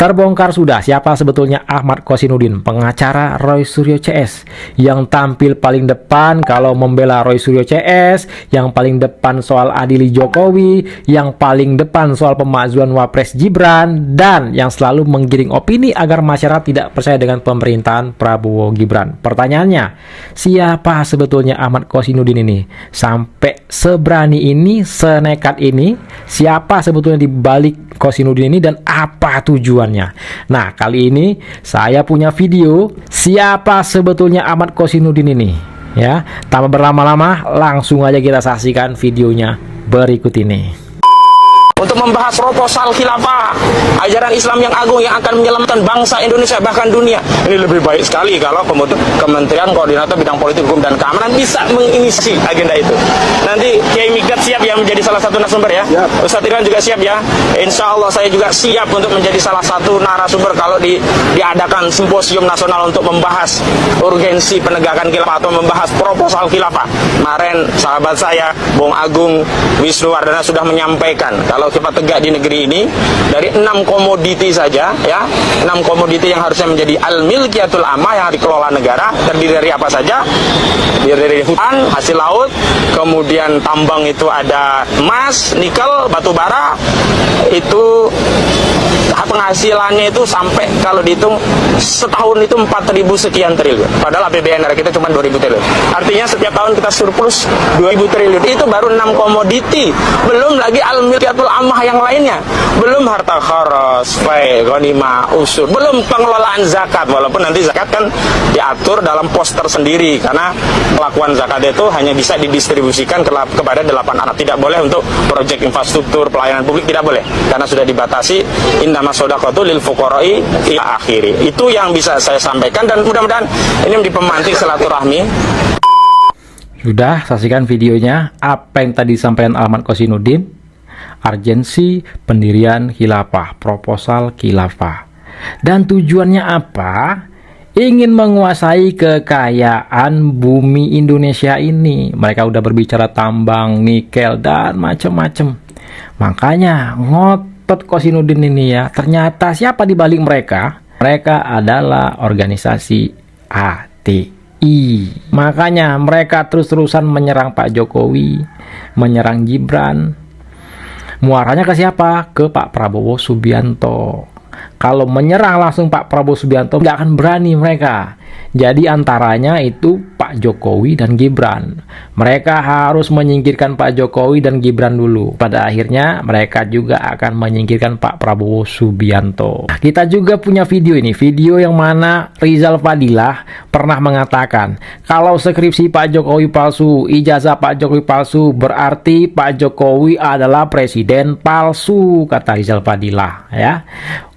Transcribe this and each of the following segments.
Terbongkar sudah siapa sebetulnya Ahmad Kosinudin, pengacara Roy Suryo CS, yang tampil paling depan kalau membela Roy Suryo CS, yang paling depan soal adili Jokowi, yang paling depan soal pemakzulan Wapres Gibran, dan yang selalu menggiring opini agar masyarakat tidak percaya dengan pemerintahan Prabowo Gibran. Pertanyaannya, siapa sebetulnya Ahmad Kosinudin ini? Sampai seberani ini, senekat ini, siapa sebetulnya di balik Kosinudin ini dan apa tujuannya? Nah, kali ini saya punya video siapa sebetulnya Ahmad Kosinudin ini, ya. Tanpa berlama-lama, langsung aja kita saksikan videonya berikut ini. Untuk membahas proposal khilafah, ajaran Islam yang agung yang akan menyelamatkan bangsa Indonesia bahkan dunia. Ini lebih baik sekali kalau Kementerian Koordinator Bidang Politik, Hukum dan Keamanan bisa menginisiasi agenda itu. Nanti Kiai Mikdad siap ya menjadi salah satu narasumber ya. Ustadz Irwan juga siap ya. Insya Allah saya juga siap untuk menjadi salah satu narasumber kalau diadakan simposium nasional untuk membahas urgensi penegakan khilafah atau membahas proposal khilafah. Kemarin sahabat saya Bung Agung Wisnuwardana sudah menyampaikan kalau kita tegak di negeri ini dari 6 komoditi saja ya, 6 komoditi yang harusnya menjadi al-milkiyatul ammah yang dikelola negara terdiri dari apa saja? Terdiri dari hutan, hasil laut, kemudian tambang itu ada emas, nikel, batu bara, itu penghasilannya itu sampai kalau dihitung setahun itu 4.000 sekian triliun. Padahal APBN negara kita cuma 2.000 triliun. Artinya setiap tahun kita surplus 2.000 triliun. Itu baru 6 komoditi. Belum lagi al-milkiyatul ammah yang lainnya. Belum harta kharas, fai, ghanimah, usur. Belum pengelolaan zakat. Walaupun nanti zakat kan diatur dalam pos tersendiri. Karena pelakuan zakat itu hanya bisa didistribusikan kepada 8 anak. Tidak boleh untuk proyek infrastruktur, pelayanan publik, tidak boleh. Karena sudah dibatasi innamas shadaqatu lil fuqara'i ila akhiri. Itu yang bisa saya sampaikan dan mudah-mudahan ini menjadi pemantik silaturahmi. Sudah saksikan videonya apa yang tadi disampaikan Ahmad Kosinudin, urgensi pendirian khilafah, proposal khilafah. Dan tujuannya apa? Ingin menguasai kekayaan bumi Indonesia ini. Mereka udah berbicara tambang, nikel dan macam-macam. Makanya ngotot Kosinudin ini ya. Ternyata siapa di balik mereka? Mereka adalah organisasi HTI. Makanya mereka terus-terusan menyerang Pak Jokowi, menyerang Gibran. Muaranya ke siapa? Ke Pak Prabowo Subianto. Kalau menyerang langsung Pak Prabowo Subianto, nggak akan berani mereka. Jadi antaranya itu Pak Jokowi dan Gibran. Mereka harus menyingkirkan Pak Jokowi dan Gibran dulu. Pada akhirnya mereka juga akan menyingkirkan Pak Prabowo Subianto. Nah, kita juga punya video ini. Video yang mana Rizal Fadilah pernah mengatakan, kalau skripsi Pak Jokowi palsu, ijazah Pak Jokowi palsu, berarti Pak Jokowi adalah presiden palsu, kata Rizal Fadilah ya.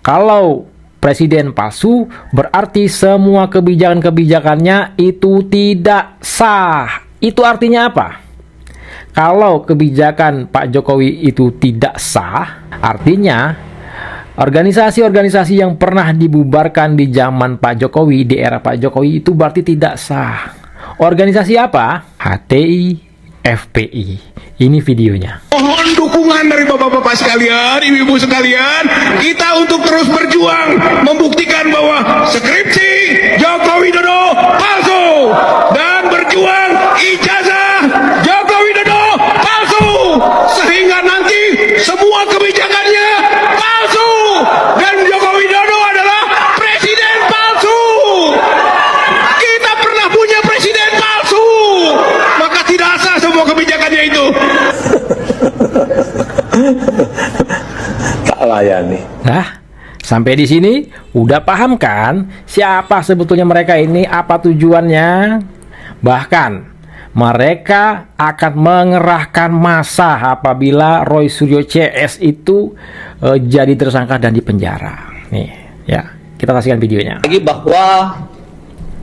Kalau presiden palsu, berarti semua kebijakan-kebijakannya itu tidak sah. Itu artinya apa? Kalau kebijakan Pak Jokowi itu tidak sah, artinya organisasi-organisasi yang pernah dibubarkan di zaman Pak Jokowi, di era Pak Jokowi itu berarti tidak sah. Organisasi apa? HTI, FPI. Ini videonya. Mohon dukungan dari bapak-bapak sekalian, ibu-ibu sekalian, kita untuk terus berjuang membuktikan bahwa skripsi Joko Widodo palsu dan berjuang ijazah Joko Widodo palsu, sehingga nanti semua kebijakannya palsu dan Joko Widodo adalah presiden palsu. Kita pernah punya presiden palsu, maka tidak sah semua kebijakannya itu. Tak layani. Nah, sampai di sini udah paham kan siapa sebetulnya mereka ini, apa tujuannya? Bahkan mereka akan mengerahkan massa apabila Roy Suryo CS itu jadi tersangka dan dipenjara. Nih, ya, kita saksikan videonya. Lagi bahwa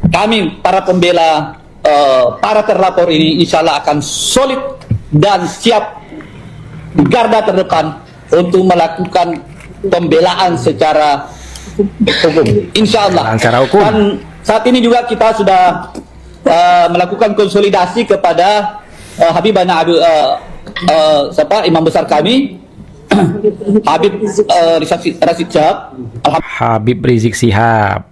kami para pembela para terlapor ini insya Allah akan solid dan siap di garda terdepan untuk melakukan pembelaan secara hukum, insya Allah. Secara hukum. Dan saat ini juga kita sudah melakukan konsolidasi kepada Habibana Imam besar kami Habib Rizik Syihab. Habib Rizik Syihab.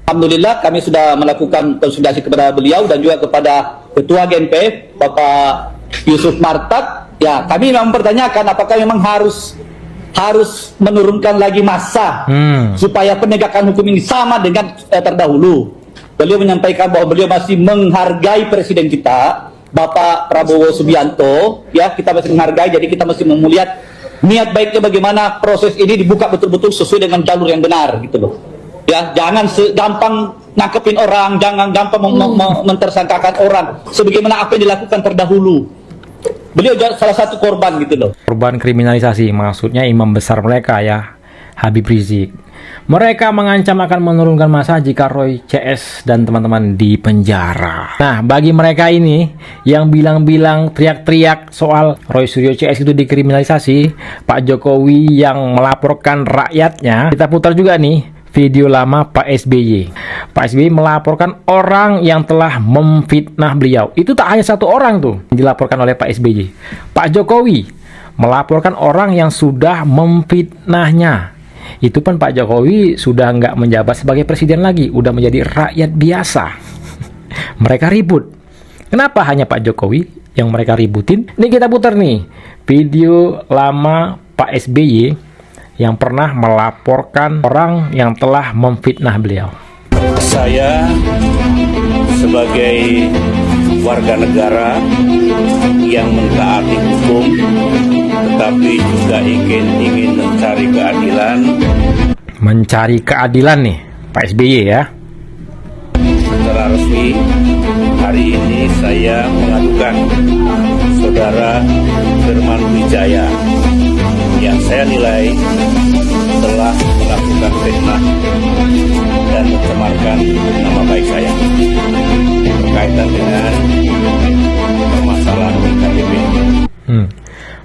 Alhamdulillah kami sudah melakukan konsultasi kepada beliau dan juga kepada Ketua GNPF Bapak Yusuf Martak. Ya, kami memang mempertanyakan apakah memang harus menurunkan lagi massa supaya penegakan hukum ini sama dengan terdahulu. Beliau menyampaikan bahwa beliau masih menghargai presiden kita Bapak Prabowo Subianto, ya, kita masih menghargai, jadi kita masih melihat niat baiknya bagaimana proses ini dibuka betul-betul sesuai dengan jalur yang benar gitu loh. Ya, jangan gampang nangkepin orang, jangan gampang mentersangkakan orang sebagaimana apa yang dilakukan terdahulu. Beliau salah satu korban gitu loh. Korban kriminalisasi, maksudnya imam besar mereka ya, Habib Rizik. Mereka mengancam akan menurunkan massa jika Roy CS dan teman-teman di penjara. Nah, bagi mereka ini yang bilang-bilang teriak-teriak soal Roy Suryo CS itu dikriminalisasi, Pak Jokowi yang melaporkan rakyatnya, kita putar juga nih video lama Pak SBY. Pak SBY melaporkan orang yang telah memfitnah beliau. Itu tak hanya satu orang tuh dilaporkan oleh Pak SBY. Pak Jokowi melaporkan orang yang sudah memfitnahnya. Itu pun Pak Jokowi sudah nggak menjabat sebagai presiden lagi, udah menjadi rakyat biasa. Mereka ribut. Kenapa hanya Pak Jokowi yang mereka ributin? Ini kita putar nih video lama Pak SBY yang pernah melaporkan orang yang telah memfitnah beliau. Saya sebagai warga negara yang mentaati hukum, tetapi juga ingin mencari keadilan. Mencari keadilan nih, Pak SBY ya. Secara resmi, hari ini saya mengadukan Saudara Firman Wijaya yang saya nilai telah melakukan fitnah dan mencemarkan nama baik saya berkaitan dengan permasalahan IKTP.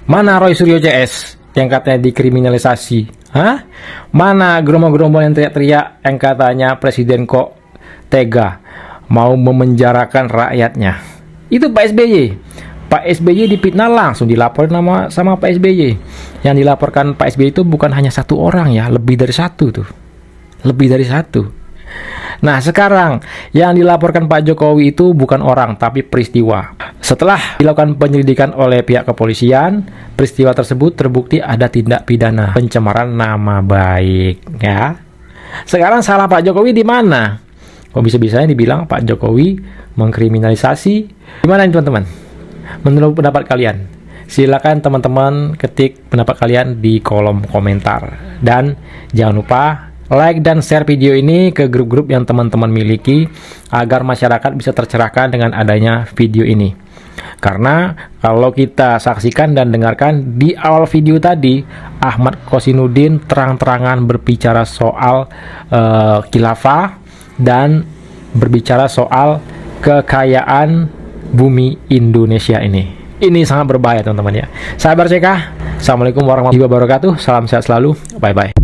Mana Roy Suryo CS yang katanya dikriminalisasi? Hah? Mana gerombol-gerombol yang teriak-teriak yang katanya presiden kok tega mau memenjarakan rakyatnya? Itu Pak SBY. Pak SBY dipitnah langsung dilaporin sama Pak SBY. Yang dilaporkan Pak SBY itu bukan hanya satu orang ya, lebih dari satu tuh. Lebih dari satu. Nah, sekarang yang dilaporkan Pak Jokowi itu bukan orang tapi peristiwa. Setelah dilakukan penyelidikan oleh pihak kepolisian, peristiwa tersebut terbukti ada tindak pidana pencemaran nama baik ya. Sekarang salah Pak Jokowi di mana? Kok bisa-bisanya dibilang Pak Jokowi mengkriminalisasi? Gimana ini teman-teman? Menurut pendapat kalian, silakan teman-teman ketik pendapat kalian di kolom komentar. Dan jangan lupa like dan share video ini ke grup-grup yang teman-teman miliki agar masyarakat bisa tercerahkan dengan adanya video ini. Karena kalau kita saksikan dan dengarkan di awal video tadi, Ahmad Kosinudin terang-terangan berbicara soal khilafah dan berbicara soal kekayaan bumi Indonesia ini. Ini sangat berbahaya teman-teman ya. Sahabat CK, Assalamualaikum warahmatullahi wabarakatuh. Salam sehat selalu. Bye-bye.